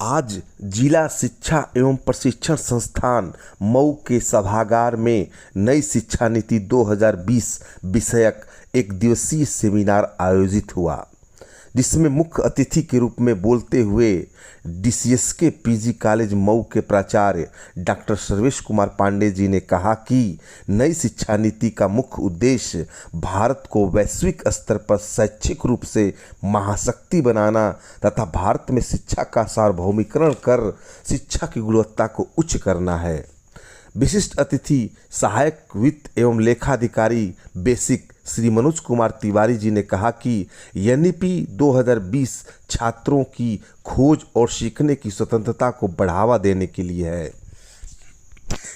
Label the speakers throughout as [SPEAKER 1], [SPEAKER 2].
[SPEAKER 1] आज जिला शिक्षा एवं प्रशिक्षण संस्थान मऊ के सभागार में नई शिक्षा नीति 2020 विषयक एक दिवसीय सेमिनार आयोजित हुआ, जिसमें मुख्य अतिथि के रूप में बोलते हुए डीसीएसके पीजी कॉलेज मऊ के प्राचार्य डॉक्टर सर्वेश कुमार पांडे जी ने कहा कि नई शिक्षा नीति का मुख्य उद्देश्य भारत को वैश्विक स्तर पर शैक्षिक रूप से महाशक्ति बनाना तथा भारत में शिक्षा का सार्वभौमिकरण कर शिक्षा की गुणवत्ता को उच्च करना है। विशिष्ट अतिथि सहायक वित्त एवं लेखाधिकारी बेसिक श्री मनोज कुमार तिवारी जी ने कहा कि एनईपी 2020 छात्रों की खोज और सीखने की स्वतंत्रता को बढ़ावा देने के लिए है।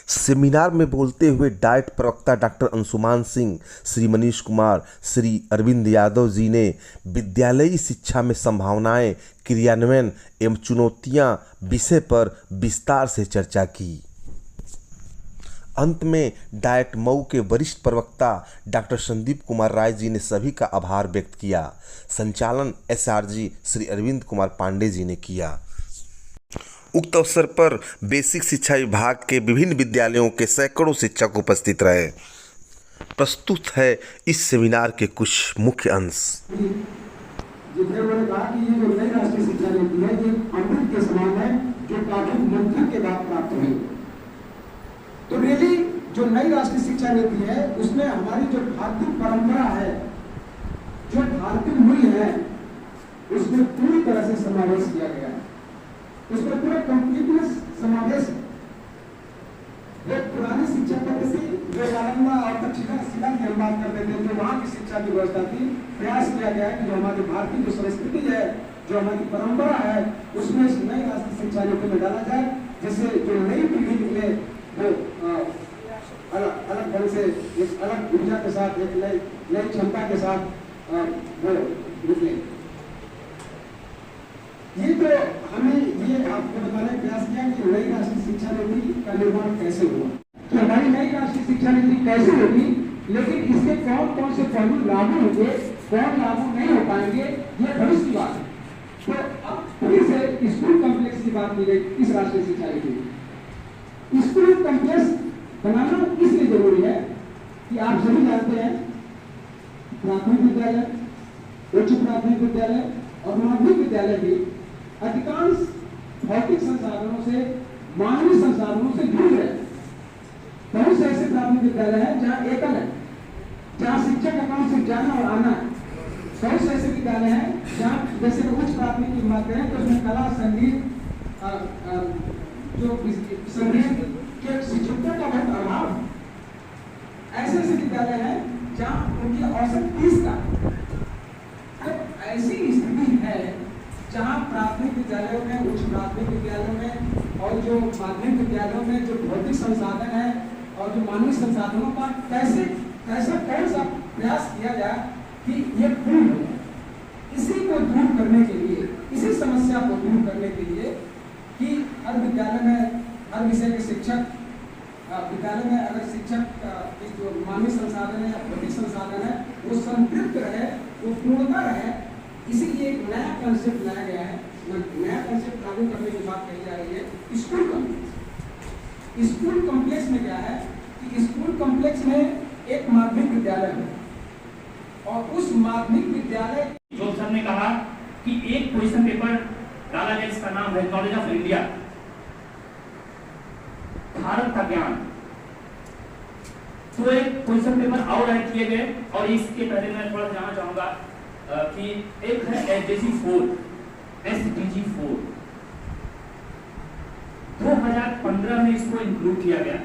[SPEAKER 1] सेमिनार में बोलते हुए डाइट प्रवक्ता डॉक्टर अंशुमान सिंह, श्री मनीष कुमार, श्री अरविंद यादव जी ने विद्यालयी शिक्षा में संभावनाएं, क्रियान्वयन एवं चुनौतियां विषय पर विस्तार से चर्चा की। अंत में डाइट मऊ के वरिष्ठ प्रवक्ता डॉक्टर संदीप कुमार राय जी ने सभी का आभार व्यक्त किया। संचालन एसआरजी श्री अरविंद कुमार पांडे जी ने किया। उक्त अवसर पर बेसिक शिक्षा विभाग के विभिन्न विद्यालयों के सैकड़ों शिक्षक उपस्थित रहे। प्रस्तुत है इस सेमिनार के कुछ मुख्य अंश।
[SPEAKER 2] जिसने उन्होंने कहा कि ये जो नई राष्ट्रीय शिक्षा नीति है ये अमृत के समान है जो काफी मंथन के बाद प्राप्त हुई। तो रियली जो नई राष्ट्रीय शिक्षा नीति है उसमें हमारी जो भारतीय परंपरा है, जो भारतीय मूल्य है, उसमें पूरी तरह से समावेश किया गया है। उसमें पूरा कंप्लीटनेस समावेश है। एक पुरानी शिक्षा पद्धति जो नालंदा और तक्षशिला की हम बात करते थे, जो वहाँ की शिक्षा की व्यवस्था थी, प्रयास किया गया है कि जो हमारी भारतीय जो संस्कृति है, जो हमारी परंपरा है, उसमें इस नई राष्ट्रीय शिक्षा नीति में डाला जाए, जिससे जो नई पीढ़ी निकले वो अलग ढंग से एक अलग ऊर्जा के साथ, एक नई क्षमता के साथ वो निकले। ये तो हमें ये आपको बताने का प्रयास किया कि नई राष्ट्रीय शिक्षा नीति का निर्माण कैसे हुआ, कि हमारी नई राष्ट्रीय शिक्षा नीति कैसे होगी, लेकिन इसके कौन कौन से पहलू लागू होंगे, कौन लागू नहीं हो पाएंगे, ये भविष्य की बात है। तो अब फिर से स्कूल कॉम्प्लेक्स की बात की गई इस राष्ट्रीय शिक्षा नीति में। स्कूल कॉम्प्लेक्स बनाना इसलिए जरूरी है कि आप सभी जानते हैं प्राथमिक विद्यालय, उच्च प्राथमिक विद्यालय और माध्यमिक विद्यालय भी अधिकांश भौतिक संसाधनों से, मानवीय संसाधनों से जुड़ रहे हैं। बहुत से ऐसे प्राथमिक विद्यालय हैं जहाँ एकल है, जहाँ शिक्षक का काम सिर्फ जाना और आना है। बहुत से ऐसे विद्यालय हैं जहाँ जैसे उच्च प्राथमिक की बात करें तो उसमें कला, संगीत, जो संगीत के शिक्षकों का बहुत अभाव है। ऐसे ऐसे विद्यालय हैं जहाँ उनकी औसत फीस का, तो ऐसी स्थिति है जहाँ प्राथमिक विद्यालयों में, उच्च प्राथमिक विद्यालयों में और जो माध्यमिक विद्यालयों में जो भौतिक संसाधन है और जो मानवीय संसाधनों का कैसे कौन सा प्रयास किया जाए कि ये पूर्ण हो जाए। इसी को दूर करने के लिए, इसी समस्या को दूर करने के लिए कि हर विद्यालय में हर विषय के शिक्षक, विद्यालय में अगर शिक्षक जो मानवीय संसाधन है, भौतिक संसाधन है, वो संतृप्त रहे, वो पूर्णता रहे, इसीलिए एक नया कंसेप्ट लाया गया है। नया कंसेप्ट लागू करने की बात कही जा रही है स्कूल कॉम्प्लेक्स। स्कूल कॉम्प्लेक्स में क्या है कि स्कूल कॉम्प्लेक्स में एक माध्यमिक विद्यालय है और उस माध्यमिक विद्यालय
[SPEAKER 3] जो सर ने कहा कि एक क्वेश्चन पेपर डाला गया, इसका नाम है नॉलेज ऑफ इंडिया, भारत का ज्ञान। तो एक क्वेश्चन पेपर और ऐड किए गए और इसके पहले मैं थोड़ा जानना चाहूंगा कि एक है एसडीजी 4 2015 में इसको इंक्लूड किया गया।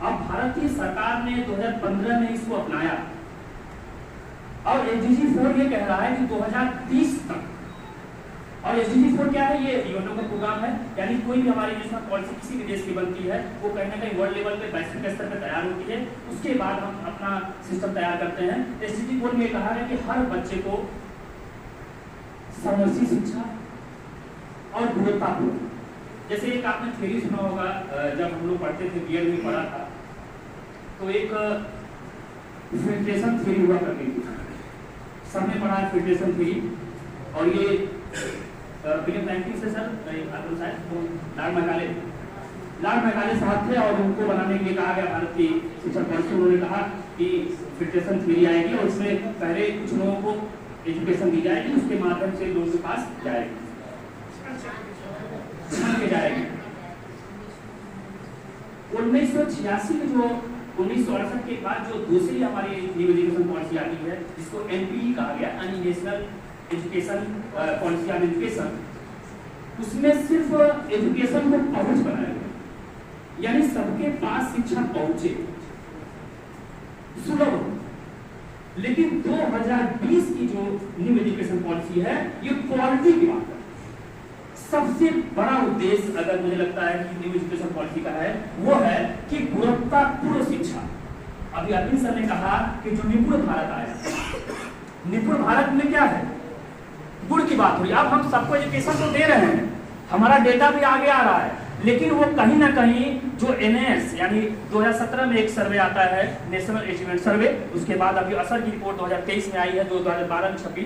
[SPEAKER 3] अब भारतीय सरकार ने 2015 में इसको अपनाया और एसडीजी 4 ये कह रहा है कि 2030 तक, और एसडीजी 4 क्या है, ये यूएनओ का प्रोग्राम है, यानी कोई भी हमारी नेशनल पॉलिसी किसी भी देश की बनती है वो कहीं ना कहीं वर्ल्ड लेवल पे, वैश्विक स्तर पर तैयार होती है, उसके बाद हम अपना सिस्टम तैयार करते हैं। एसडीजी 4 में कहा है कि हर बच्चे को समरसी शिक्षा और गुणवत्तापूर्ण, जैसे एक आपने थ्योरी सुना होगा, जब हम लोग पढ़ते थे, बीएड में पढ़ा था, तो एक फिल्ट्रेशन थ्योरी हुआ करती थी, सबने पढ़ा है फिल्ट्रेशन थ्योरी, और ये पीएम 90 से सर लॉर्ड मैकाले साहब थे और उनको बनाने के लिए कहा गया भारत की शिक्षा पॉलिसी। उन्होंने कहा कि फिल्ट्रेशन थ्योरी आएगी और उसमें पहले कुछ लोगों को एजुकेशन दी जाएगी, उसके माध्यम से लोगों के पास जाएगी। 1986 में जो 1968 के बाद जो दूसरी हमारी न्यू एजुकेशन पॉलिसी आती है, जिसको एनपीई कहा गया, national education policy on education, उसमें सिर्फ एजुकेशन को पहुंच बनाया गया, यानी सबके पास शिक्षा पहुंचे, सुलभ हो। लेकिन 2020 की जो न्यू एजुकेशन पॉलिसी है, ये क्वालिटी की बात है। सबसे बड़ा उद्देश्य अगर मुझे लगता है कि न्यू एजुकेशन पॉलिसी का है, वो है कि गुणवत्तापूर्ण शिक्षा। अभी अरविंद सर ने कहा कि जो निपुण भारत आया, निपुण भारत में क्या है, गुण की बात हुई। अब हम सबको एजुकेशन तो दे रहे हैं, हमारा डेटा भी आगे आ रहा है, लेकिन वो कहीं ना कहीं जो एनएस यानी 2017 में एक सर्वे आता है, नेशनल अचीवमेंट सर्वे, उसके बाद अभी असर की रिपोर्ट 2023 में आई है, जो 2012 में छपी।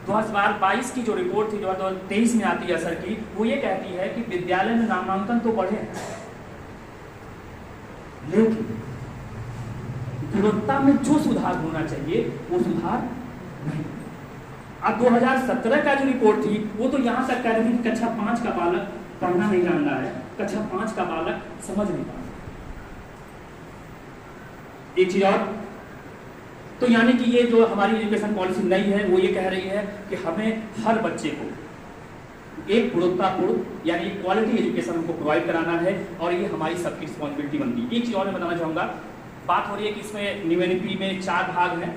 [SPEAKER 3] 2022 की जो रिपोर्ट थी, जो 2023 में आती है असर की, वो ये कहती है कि विद्यालय में नामांकन तो बढ़े हैं, लेकिन गुणवत्ता में जो सुधार होना चाहिए वो सुधार नहीं। अब 2017 का जो रिपोर्ट थी, वो तो यहाँ तक कह रही थी कि कक्षा 5 का बालक पढ़ना नहीं जान रहा है, कक्षा 5 का बालक समझ नहीं पा रहा। एक चीज और, तो यानी कि ये जो हमारी एजुकेशन पॉलिसी नई है, वो ये कह रही है कि हमें हर बच्चे को एक गुणवत्तापूर्ण यानी क्वालिटी एजुकेशन को प्रोवाइड कराना है, और ये हमारी सबकी रिस्पॉन्सिबिलिटी बनती है। एक चीज और मैं बताना चाहूँगा, बात हो रही है कि इसमें न्यू एनईपी में 4 भाग हैं।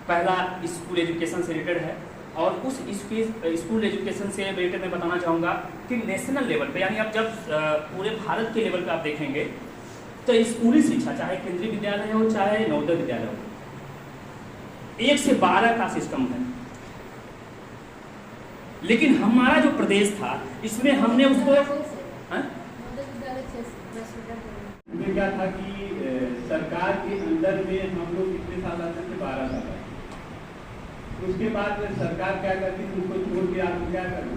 [SPEAKER 3] पहला स्कूल एजुकेशन से रिलेटेड है, और उस स्कूल एजुकेशन से रिलेटेड मैं बताना चाहूँगा कि नेशनल लेवल पे, यानी अब जब पूरे भारत के लेवल पे आप देखेंगे तो स्कूली शिक्षा, चाहे केंद्रीय विद्यालय हो चाहे नवोदय विद्यालय हो, 1 से 12 का सिस्टम है। लेकिन हमारा जो प्रदेश था, इसमें हमने उसको
[SPEAKER 4] क्या था कि सरकार के अंदर में हम लोग कितने साल आते थे, 12 साल। उसके बाद सरकार क्या करती थी, उसको छोड़ के आप क्या करते,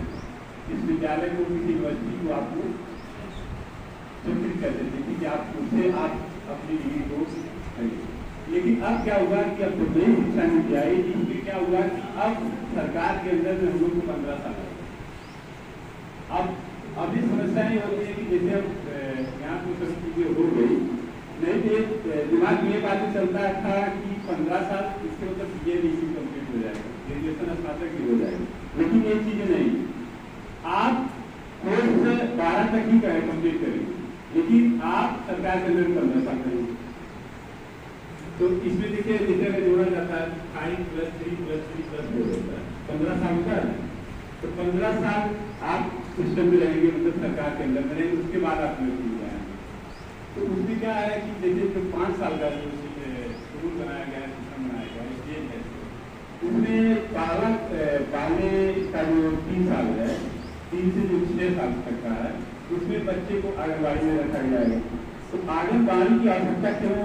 [SPEAKER 4] इस विद्यालय को, किसी यूनिवर्सिटी को आपको स्वीकृत कर देते थे कि आप उससे आप अपनी डिग्री को करिए। लेकिन अब क्या हुआ कि अब तो नई शिक्षा नीति आई, इसमें क्या हुआ कि अब सरकार के अंदर में हम लोग को 15 साल है। अब अभी समस्या ये होती है कि जैसे अब यहाँ तो सब चीजें हो गई, नहीं तो दिमाग में ये बात चलता था कि 15 साल इसके मतलब ये डिग्री कंप्लीट हो जाएगा, ग्रेजुएशन स्नातक की हो जाएगी। लेकिन ये चीजें नहीं, आप कोर्स 12 तक ही कंप्लीट करेंगे, लेकिन आप सरकार के अंदर 15 साल करेंगे। तो इसमें देखिए जैसे अगर जोड़ा जाता है 5 + 3 + 3 + 4 होता है, 15 साल होता है। तो 15 साल आप सिस्टम में रहेंगे, मतलब सरकार के अंदर रहेंगे, उसके बाद आप नौकरी जाएंगे। तो उसमें क्या है कि जैसे जो 5 साल का जो रूल बनाया गया है, सिस्टम बनाया गया है, स्टेज है, उसमें पहले का जो 3 साल है, 3 से जो 6 साल तक का है, उसमें बच्चे को आंगनबाड़ी में रखा जाएगा। तो आंगनबाड़ी की आवश्यकता क्यों,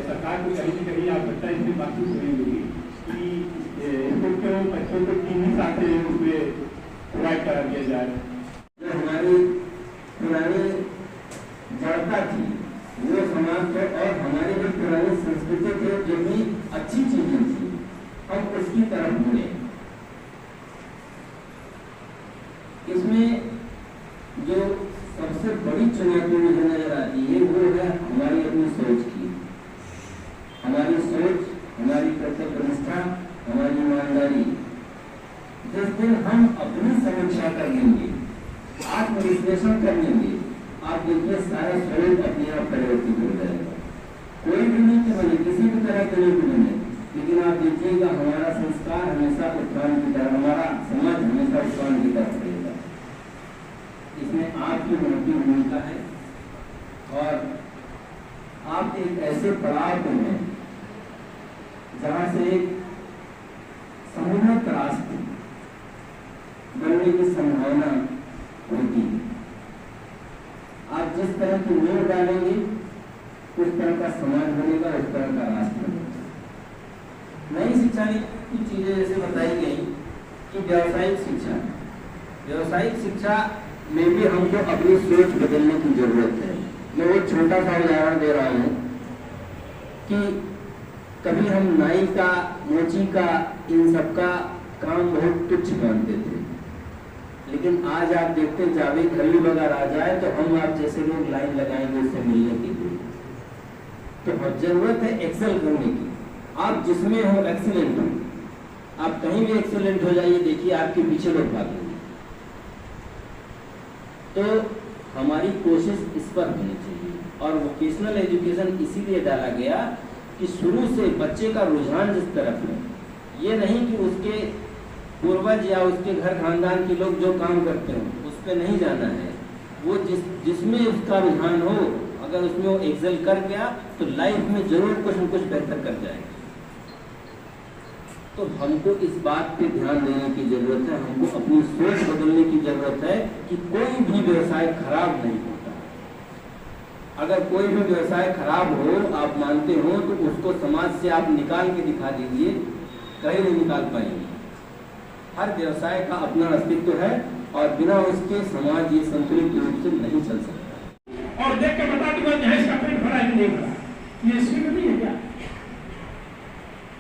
[SPEAKER 4] सरकार को कहीं न कहीं आवश्यकता इसमें महसूस नहीं होगी कि इसको क्यों बच्चों को 3 ही साल से उसमें प्रोवाइड करा दिया जाए।
[SPEAKER 5] जो हमारी पुरानी जड़ता थी, वो समाज को, और हमारी जो पुरानी संस्कृति थे, जो भी अच्छी चीजें थी, हम उसकी तरफ मुड़े। इसमें जो सबसे बड़ी चुनौती मुझे नजर आती है, वो है हमारी अपनी सोच की, हमारी सोच, हमारी कर्तव्यनिष्ठा, हमारी ईमानदारी। जिस दिन हम अपनी समीक्षा कर लेंगे, आत्मविश्लेषण कर लेंगे, आप देखिए सारा स्वरूप अपने आप परिवर्तित हो जाएगा। कोई भी नहीं कि बने, किसी भी तरह के लोग बने, लेकिन आप देखिएगा हमारा संस्कार हमेशा उत्थान की तरफ, हमारा समाज हमेशा उत्थान की तरफ रहेगा। इसमें आपकी महत्वपूर्ण भूमिका है, और आप एक ऐसे पड़ाव पे हैं जहां से एक समुन्नत राष्ट्र बनने की संभावना होती है। आप जिस तरह की नींव डालेंगे, उस तरह का समाज बनेगा, उस तरह का राष्ट्र बनेगा। नई शिक्षा नीति कुछ चीजें जैसे बताई गई कि व्यावसायिक शिक्षा, व्यावसायिक शिक्षा में भी हमको अपनी सोच बदलने की जरूरत है। मैं एक छोटा सा उदाहरण दे रहा हूँ कि कभी हम नाई का, मोची का, इन सब का काम बहुत तुच्छ मानते थे, लेकिन आज आप देखते हैं जावेद खलील वगैरह आ जाए तो हम आप जैसे लोग लाइन लगाएंगे उससे मिलने के लिए। तो जरूरत है एक्सेल करने की। आप जिसमें हो एक्सीलेंट हो, आप कहीं भी एक्सीलेंट हो जाइए, देखिए आपके पीछे लोग भागेंगे। तो हमारी कोशिश इस पर होनी चाहिए। और वोकेशनल एजुकेशन इसीलिए डाला गया कि शुरू से बच्चे का रुझान जिस तरफ है, ये नहीं कि उसके पूर्वज या उसके घर खानदान के लोग जो काम करते हो उस पर नहीं जाना है। वो जिसमें उसका रुझान हो, अगर उसमें वो एक्सेल कर गया तो लाइफ में जरूर कुछ न कुछ बेहतर कर जाएगा। तो हमको इस बात पे ध्यान देने की जरूरत है, हमको अपनी सोच बदलने की जरूरत है कि कोई भी व्यवसाय खराब नहीं होता। अगर कोई भी व्यवसाय खराब हो, आप मानते हो, तो उसको समाज से आप निकाल के दिखा दीजिए, कहीं नहीं निकाल पाएंगे। हर व्यवसाय का अपना अस्तित्व है और बिना उसके समाज ये संतुलित रूप से नहीं चल सकता।
[SPEAKER 2] और देख के बता दूंगा कि इसका पेट भरा कि नहीं भरा, ये स्वीट नहीं है क्या?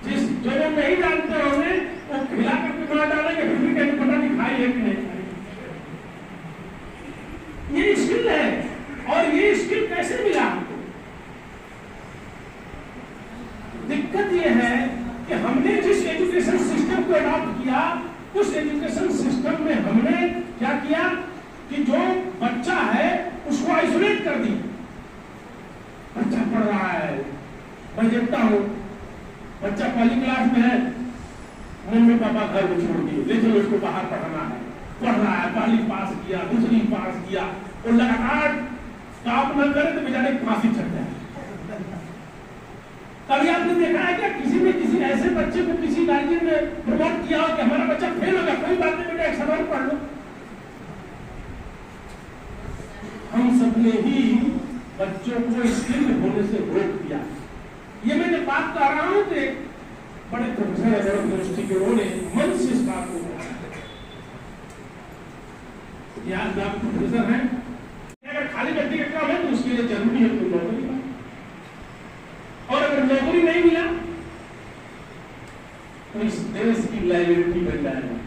[SPEAKER 2] जिस जो लोग नहीं जानते होंगे वो खिला करके बना डालेंगे, फिर भी कहीं पता नहीं खाई है कि नहीं खाई। ये स्किल है, और ये स्किल कैसे मिला हमको? दिक्कत ये है कि हमने जिस एजुकेशन सिस्टम को अडॉप्ट किया, उस एजुकेशन सिस्टम में हमने क्या किया कि जो बच्चा है उसको आइसोलेट कर दिया। बच्चा पढ़ रहा है, मैं देखता हूँ बच्चा पहली क्लास में है, मम्मी पापा घर को छोड़ दिए, ले चलो उसको बाहर पढ़ाना है। पढ़ रहा है, पहली पास किया, दूसरी पास किया, और लगातार टॉप न करे तो बेचारे फांसी चढ़ जाए। कभी आपने देखा है क्या किसी ने किसी ऐसे बच्चे को किसी गार्जियन ने प्रमोट किया हो कि हमारा बच्चा फेल हो गया, कोई बात नहीं बेटा, एक सवाल पढ़ लो। हम सबने ही बच्चों को स्किल होने से रोक दिया। ये मैं जब बात कर रहा हूं तो एक बड़े प्रोफेसर है यूनिवर्सिटी के, उन्होंने मन से इस बात को याद आप प्रोफेसर हैं, अगर खाली व्यक्ति का काम है तो उसके लिए जरूरी है तो नौकरी का, और अगर नौकरी नहीं मिला तो इस देश की लाइबिलिटी बन जाएगा,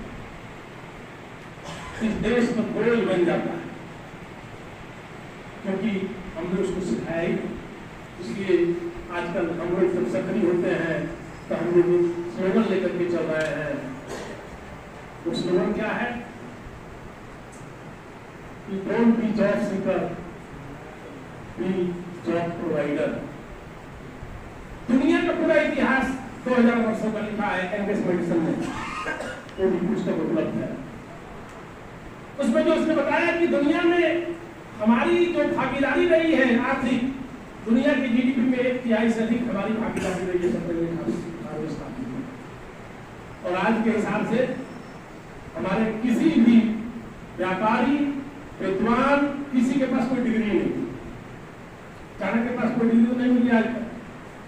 [SPEAKER 2] इस देश का बोझ बन जाता है, क्योंकि हमने उसको सिखाया ही। इसलिए आजकल हम लोग जब सक्रिय होते हैं तो हम लोग स्लोगन लेकर के चल रहे हैं। वो स्लोगन क्या है? Don't be job seeker, be job provider. दुनिया का पूरा इतिहास 2000 वर्षों का लिखा है एंगस मेडिसन में, वो भी पुस्तक उपलब्ध है। उसमें जो उसने बताया कि दुनिया में हमारी जो भागीदारी रही है आर्थिक, दुनिया की जीडीपी में 1/3 से अधिक हमारी भागीदारी रही है और आज के हिसाब से हमारे किसी भी व्यापारी, विद्वान, किसी के पास कोई डिग्री नहीं, चाणक्य के पास कोई डिग्री तो नहीं मिली आज तक,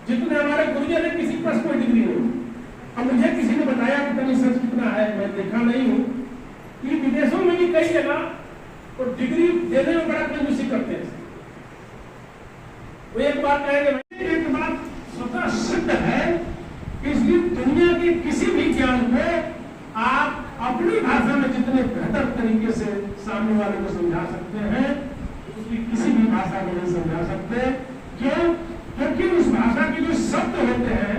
[SPEAKER 2] जितने हमारे गुरुजन है किसी के पास कोई डिग्री नहीं। अब मुझे किसी ने बताया कि तनी सच कितना है, मैं देखा नहीं हूँ कि विदेशों में भी कई जगह तो डिग्री देने में बड़ा कंजूसी करते हैं। वो एक बात कहेंगे, एक बात स्वतः सिद्ध है कि इसलिए दुनिया के किसी भी ज्ञान को आप अपनी भाषा में जितने बेहतर तरीके से सामने वाले को समझा सकते हैं, उसकी किसी भी भाषा में नहीं समझा सकते। क्यों? क्योंकि उस भाषा के जो शब्द होते हैं,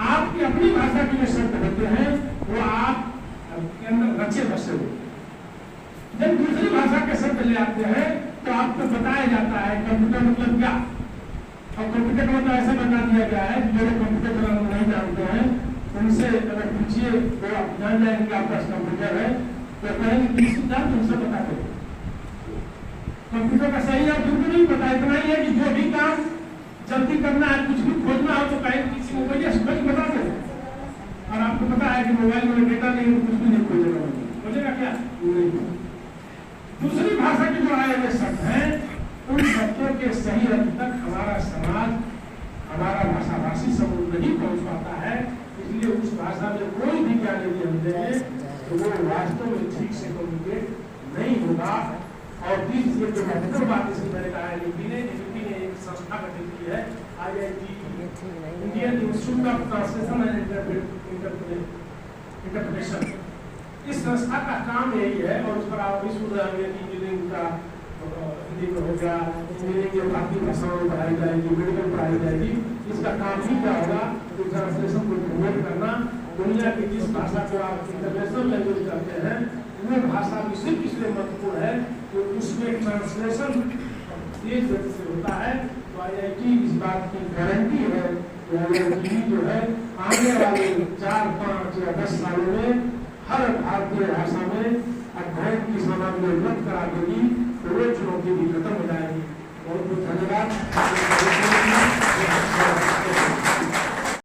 [SPEAKER 2] आपकी अपनी भाषा के जो शब्द होते हैं, वो आप के अंदर रचे बसे होते हैं। जब दूसरी भाषा के शब्द ले आते हैं तो आपको बताया जाता है कंप्यूटर मतलब क्या। अब कंप्यूटर का मतलब ऐसा बता दिया गया है कि जो लोग कंप्यूटर चलाना नहीं जानते हैं उनसे अगर पूछिए तो आप जान जाएंगे कि आपका कंप्यूटर है, तो कहेंगे कि सिद्धांत उनसे बता दो। कंप्यूटर का सही आप बिल्कुल नहीं पता, इतना ही है कि जो भी काम जल्दी करना है, कुछ भी खोजना हो तो कहेंगे किसी मोबाइल से बता दो, और आपको पता है कि मोबाइल में डेटा नहीं है, कुछ भी नहीं खोजेगा क्या? नहीं। दूसरी भाषा के जो आए हुए शब्द हैं, उन शब्दों के सही अर्थ तक हमारा समाज, हमारा भाषाभाषी समूह नहीं पहुंच पाता है। इसलिए उस भाषा में कोई भी ज्ञान यदि हम दें तो वो वास्तव में ठीक से कम्युनिकेट
[SPEAKER 6] नहीं होगा। और तीसरी जो महत्वपूर्ण बात इसकी मैंने कहा है, यूपी ने एक संस्था गठित की है, IIT Indian institute of translation and interpretation. इस संस्था का काम यही है, और उस पर आप भी सुन रहे हैं कि इंजीनियरिंग का हिंदी में हो गया, इंजीनियरिंग की भारतीय भाषाओं में पढ़ाई जाएगी, मेडिकल पढ़ाई जाएगी। इसका काम ही क्या होगा, तो ट्रांसलेशन को प्रमोट करना। दुनिया की जिस भाषा को आप इंटरनेशनल लैंग्वेज करते हैं, वो भाषा भी सिर्फ इसलिए महत्वपूर्ण है कि उसमें ट्रांसलेशन तेज गति से होता है। तो IIT इस बात की गारंटी है कि IIT जो है आने वाले 4, 5 या 10 सालों में हर भारतीय भाषा में अध्ययन की सामग्री उपलब्ध करा देगी, तो वो चुनौती भी खत्म हो जाएगी। बहुत बहुत धन्यवाद।